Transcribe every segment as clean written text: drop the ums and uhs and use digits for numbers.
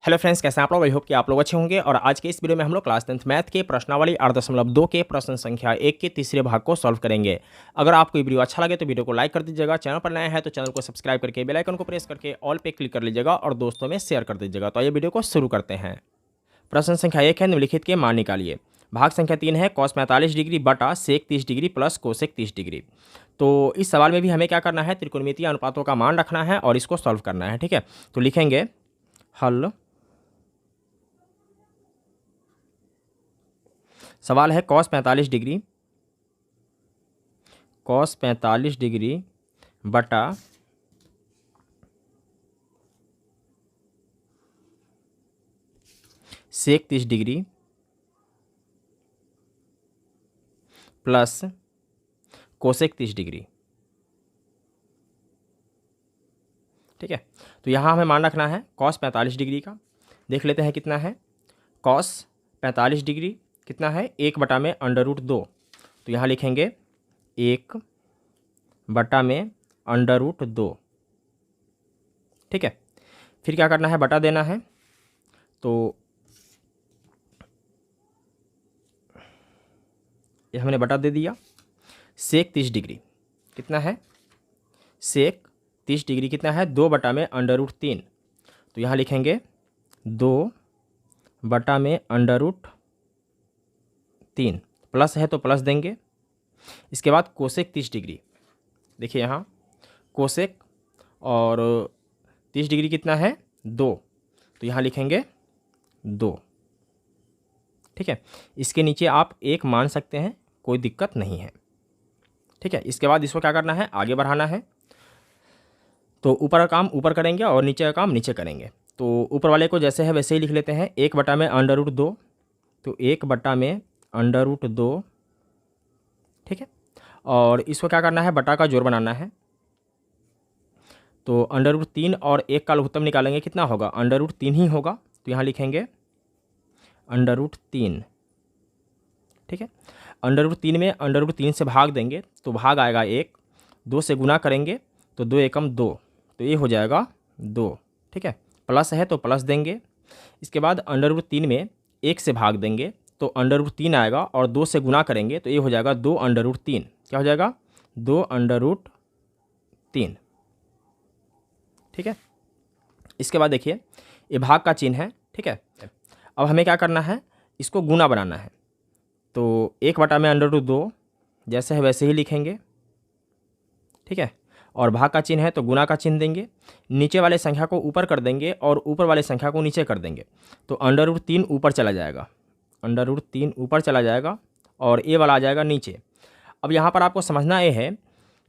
Hello friends, कैसे हैं आप लोग। आई होप कि आप लोग अच्छे होंगे। और आज के इस वीडियो में हम लोग क्लास 10th मैथ के प्रश्नावली 8.2 के प्रश्न संख्या 1 के तीसरे भाग को सॉल्व करेंगे। अगर आपको ये वीडियो अच्छा लगे तो वीडियो को लाइक कर दीजिएगा। चैनल पर नया है तो चैनल को सब्सक्राइब करके बेल आइकन को प्रेस करके ऑल पे क्लिक कर लीजिएगा और दोस्तों में शेयर कर दीजिएगा। तो आइए वीडियो को शुरू करते हैं। प्रश्न संख्या 1 है, निम्नलिखित के मान निकालिए। भाग संख्या 3 है, cos 45 डिग्री बटा sec 30 degree plus cosec 30 degree. तो इस सवाल में भी हमें क्या करना है, त्रिकोणमितीय अनुपातों का मान रखना है और इसको सॉल्व करना है। ठीक है, तो लिखेंगे हल। सवाल है cos 45 डिग्री बटा sec 30 degree plus cosec 30 degree. ठीक है, तो यहाँ हमें मान रखना है cos 45 डिग्री का। देख लेते हैं कितना है। cos 45 डिग्री कितना है, 1/√2। तो यहाँ लिखेंगे 1/√2। ठीक है, फिर क्या करना है, बटा देना है। तो ये हमने बटा दे दिया। sec 30 डिग्री कितना है, sec 30 डिग्री कितना है, 2/√3। तो यहाँ लिखेंगे 2/√3, प्लस है तो प्लस देंगे। इसके बाद कोसेक 30 डिग्री, देखिए यहाँ कोसेक और 30 डिग्री कितना है, 2। तो यहाँ लिखेंगे 2। ठीक है, इसके नीचे आप 1 मान सकते हैं, कोई दिक्कत नहीं है। ठीक है, इसके बाद इसको क्या करना है, आगे बढ़ाना है। तो ऊपर का काम ऊपर करेंगे और नीचे का काम नीचे करेंगे। तो ऊपर वाले को जैसे है वैसे ही लिख लेते हैं, 1/√2। तो 1/√2। ठीक है, और इसको क्या करना है, बटा का जोड़ बनाना है। तो √3 और 1 का लघुत्तम निकालेंगे, कितना होगा, √3 ही होगा। तो यहाँ लिखेंगे √3। ठीक है, √3 में √3 से भाग देंगे तो भाग आएगा 1। 2 से गुना करेंगे तो 2 एकम 2, तो ये हो जाएगा 2। ठीक है, प्लस है तो प्लस देंगे। इसके बाद √3 में 1 से भाग देंगे तो √3 आएगा और 2 से गुना करेंगे तो ये हो जाएगा 2/3। क्या हो जाएगा, 2/3। ठीक है, इसके बाद देखिए ये भाग का चिन्ह है। ठीक है, अब हमें क्या करना है, इसको गुना बनाना है। तो 1/√2 जैसे है वैसे ही लिखेंगे। ठीक है, और भाग का चिन्ह है तो गुना का चिन्ह देंगे। नीचे वाले संख्या को ऊपर कर देंगे और ऊपर वाले संख्या को नीचे कर देंगे। तो √3 ऊपर चला जाएगा, √3 ऊपर चला जाएगा और ये वाला आ जाएगा नीचे। अब यहाँ पर आपको समझना ये है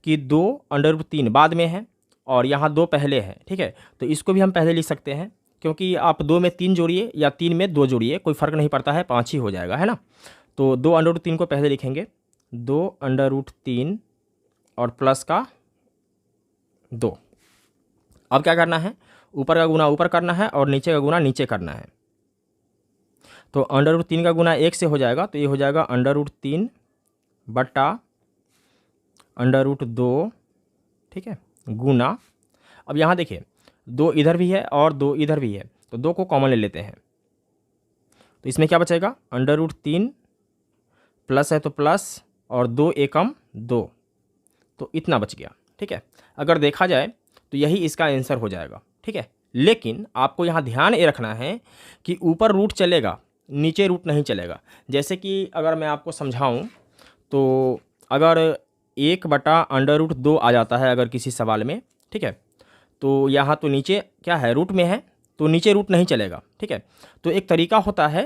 कि 2/3 बाद में है और यहाँ 2 पहले है। ठीक है, तो इसको भी हम पहले लिख सकते हैं, क्योंकि आप 2 में 3 जोड़िए या 3 में 2 जोड़िए, कोई फ़र्क नहीं पड़ता है, 5 ही हो जाएगा, है ना। तो 2/3 को पहले लिखेंगे, 2/3 और प्लस का 2। अब क्या करना है, ऊपर का गुना ऊपर करना है और नीचे का गुना नीचे करना है। तो √3 का गुना 1 से हो जाएगा, तो ये हो जाएगा √3 बटा √2। ठीक है, गुना। अब यहाँ देखिए 2 इधर भी है और 2 इधर भी है, तो 2 को कॉमन ले लेते हैं। तो इसमें क्या बचेगा, √3 प्लस है तो प्लस और 2 एकम 2, तो इतना बच गया। ठीक है, अगर देखा जाए तो यही इसका आंसर हो जाएगा। ठीक है, लेकिन आपको यहाँ ध्यान ये रखना है कि ऊपर रूट चलेगा, नीचे रूट नहीं चलेगा। जैसे कि अगर मैं आपको समझाऊं तो अगर 1/√2 आ जाता है अगर किसी सवाल में, ठीक है, तो यहाँ तो नीचे क्या है, रूट में है, तो नीचे रूट नहीं चलेगा। ठीक है, तो एक तरीका होता है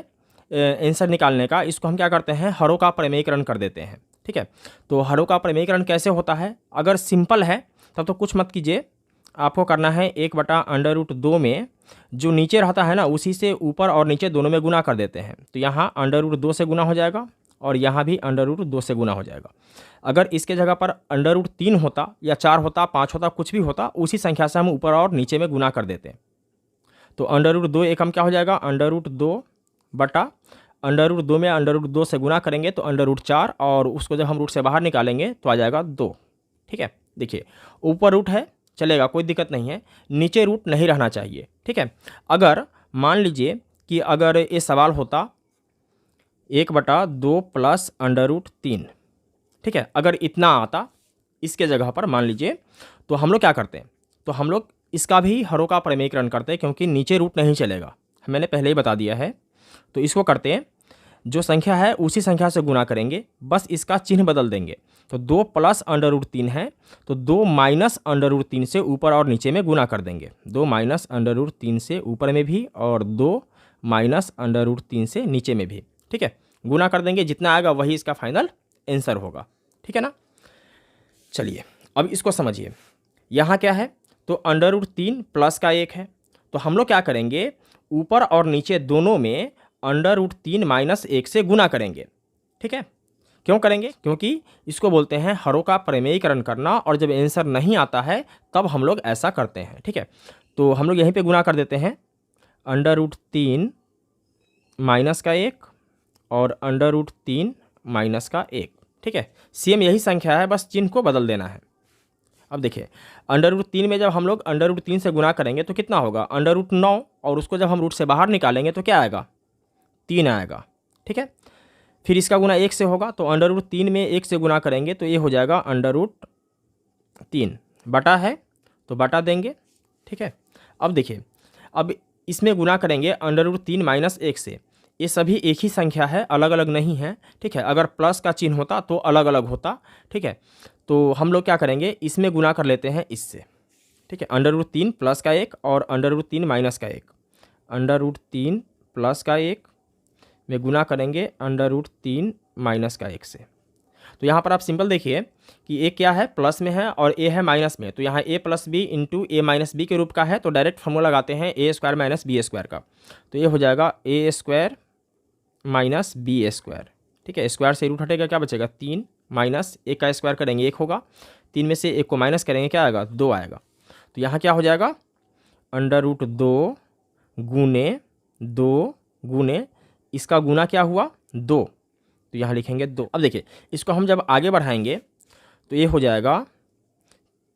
आंसर निकालने का, इसको हम क्या करते हैं, हरों का प्रमेयीकरण कर देते हैं। ठीक है, तो हरों का प्रमेयीकरण कैसे होता है, अगर सिंपल है तब तो कुछ मत कीजिए, आपको करना है 1/√2 में जो नीचे रहता है ना, उसी से ऊपर और नीचे दोनों में गुना कर देते हैं। तो यहाँ √2 से गुना हो जाएगा और यहाँ भी √2 से गुना हो जाएगा। अगर इसके जगह पर √3 होता या 4 होता, 5 होता, कुछ भी होता, उसी संख्या से हम ऊपर और नीचे में गुना कर देते। तो √2 एकम क्या हो जाएगा, √2 बटा √2 में √2 से गुना करेंगे तो √4, और उसको जब हम रूट से बाहर निकालेंगे तो आ जाएगा 2। ठीक है, देखिए ऊपर रूट है चलेगा, कोई दिक्कत नहीं है, नीचे रूट नहीं रहना चाहिए। ठीक है, अगर मान लीजिए कि अगर ये सवाल होता 1/2 प्लस √3, ठीक है, अगर इतना आता इसके जगह पर मान लीजिए, तो हम लोग क्या करते हैं, तो हम लोग इसका भी हरों का प्रमेयीकरण करते हैं, क्योंकि नीचे रूट नहीं चलेगा, मैंने पहले ही बता दिया है। तो इसको करते हैं, जो संख्या है उसी संख्या से गुना करेंगे, बस इसका चिन्ह बदल देंगे। तो 2 प्लस √3 है, तो 2 माइनस √3 से ऊपर और नीचे में गुना कर देंगे। 2 माइनस √3 से ऊपर में भी और 2 माइनस √3 से नीचे में भी, ठीक है, गुना कर देंगे। जितना आएगा वही इसका फाइनल आंसर होगा, ठीक है ना। चलिए अब इसको समझिए, यहाँ क्या है, तो √3 प्लस का 1 है, तो हम लोग क्या करेंगे, ऊपर और नीचे दोनों में √3 माइनस 1 से गुना करेंगे, ठीक है। क्यों करेंगे, क्योंकि इसको बोलते हैं हरों का प्रमेयीकरण करना, और जब आंसर नहीं आता है तब हम लोग ऐसा करते हैं, ठीक है। तो हम लोग यहीं पे गुना कर देते हैं, √3 माइनस का 1 और √3 माइनस का 1, ठीक है, सेम यही संख्या है, बस चिन्ह को बदल देना है। अब देखिए √3 में जब हम लोग √3 से गुना करेंगे तो कितना होगा, √9, और उसको जब हम रूट से बाहर निकालेंगे तो क्या आएगा, 3 आएगा, ठीक है। फिर इसका गुना 1 से होगा, तो √3 में 1 से गुना करेंगे तो ये हो जाएगा √3, बटा है तो बटा देंगे, ठीक है। अब देखिए, अब इसमें गुना करेंगे √3 माइनस 1 से, ये सभी एक ही संख्या है, अलग अलग नहीं है, ठीक है। अगर प्लस का चिन्ह होता तो अलग अलग होता, ठीक है। तो हम लोग क्या करेंगे, इसमें गुना कर लेते हैं इससे, ठीक है, √3 प्लस का 1 और √3 माइनस का 1, √3 प्लस का 1 में गुना करेंगे √3 माइनस का 1 से। तो यहाँ पर आप सिंपल देखिए कि ए क्या है, प्लस में है और ए है माइनस में, तो यहाँ a plus b into a minus b के रूप का है, तो डायरेक्ट फॉर्मूला लगाते हैं a² माइनस b² का, तो ये हो जाएगा a² माइनस b², ठीक है। स्क्वायर से रूट हटेगा, क्या बचेगा 3, माइनस 1 का स्क्वायर करेंगे 1 होगा, 3 में से 1 को माइनस करेंगे क्या आएगा, 2 आएगा। तो यहाँ क्या हो जाएगा, √2 गुने इसका गुना क्या हुआ 2, तो यहाँ लिखेंगे 2। अब देखिए इसको हम जब आगे बढ़ाएंगे तो ये हो जाएगा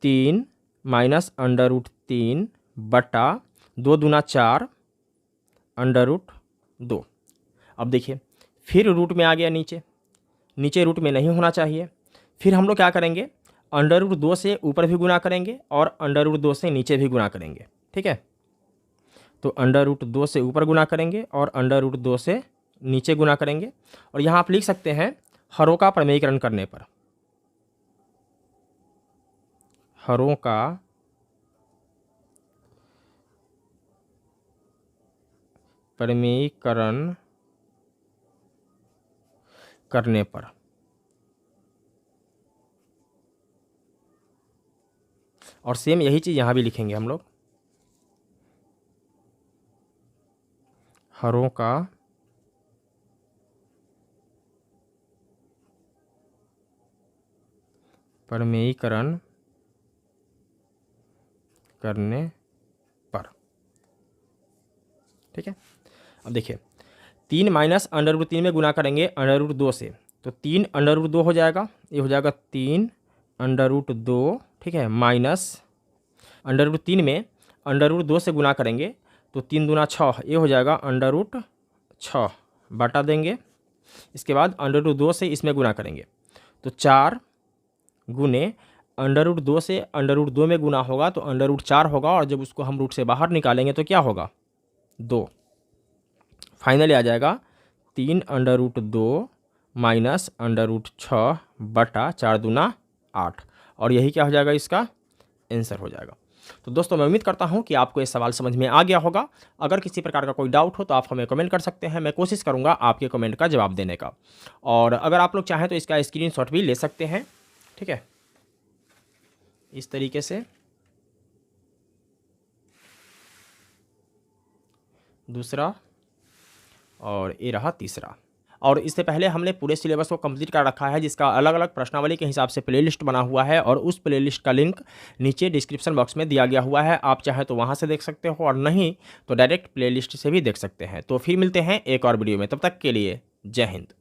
3 माइनस √3 बटा 2 दूना 4 √2। अब देखिए फिर रूट में आ गया, नीचे रूट में नहीं होना चाहिए। फिर हम लोग क्या करेंगे, √2 से ऊपर भी गुना करेंगे और √2 से नीचे भी गुना करेंगे, ठीक है। तो √2 से ऊपर गुना करेंगे और √2 से नीचे गुना करेंगे, और यहाँ आप लिख सकते हैं हरों का प्रमेयीकरण करने पर, हरों का प्रमेयीकरण करने पर, और सेम यही चीज़ यहाँ भी लिखेंगे हम लोग, हरों का प्रमेयीकरण करने पर, ठीक है। अब देखिए 3 माइनस √3 में गुना करेंगे √2 से, तो 3 √2 हो जाएगा, ये हो जाएगा 3 √2, ठीक है, माइनस √3 में √2 से गुना करेंगे तो 3 दूना 6, ये हो जाएगा √6 बटा देंगे। इसके बाद √2 से इसमें गुना करेंगे तो 4 गुने √2 से √2 में गुना होगा तो √4 होगा, और जब उसको हम रूट से बाहर निकालेंगे तो क्या होगा 2, फाइनली आ जाएगा 3 √2 माइनस √6 बटा 4 दूना 8, और यही क्या हो जाएगा, इसका आंसर हो जाएगा। तो दोस्तों मैं उम्मीद करता हूं कि आपको ये सवाल समझ में आ गया होगा। अगर किसी प्रकार का कोई डाउट हो तो आप हमें कमेंट कर सकते हैं, मैं कोशिश करूंगा आपके कमेंट का जवाब देने का, और अगर आप लोग चाहें तो इसका स्क्रीनशॉट भी ले सकते हैं, ठीक है, इस तरीके से। दूसरा और ये रहा तीसरा। और इससे पहले हमने पूरे सिलेबस को कंप्लीट कर रखा है, जिसका अलग अलग प्रश्नावली के हिसाब से प्लेलिस्ट बना हुआ है, और उस प्लेलिस्ट का लिंक नीचे डिस्क्रिप्शन बॉक्स में दिया गया हुआ है। आप चाहें तो वहां से देख सकते हो, और नहीं तो डायरेक्ट प्लेलिस्ट से भी देख सकते हैं। तो फिर मिलते हैं एक और वीडियो में, तब तक के लिए जय हिंद।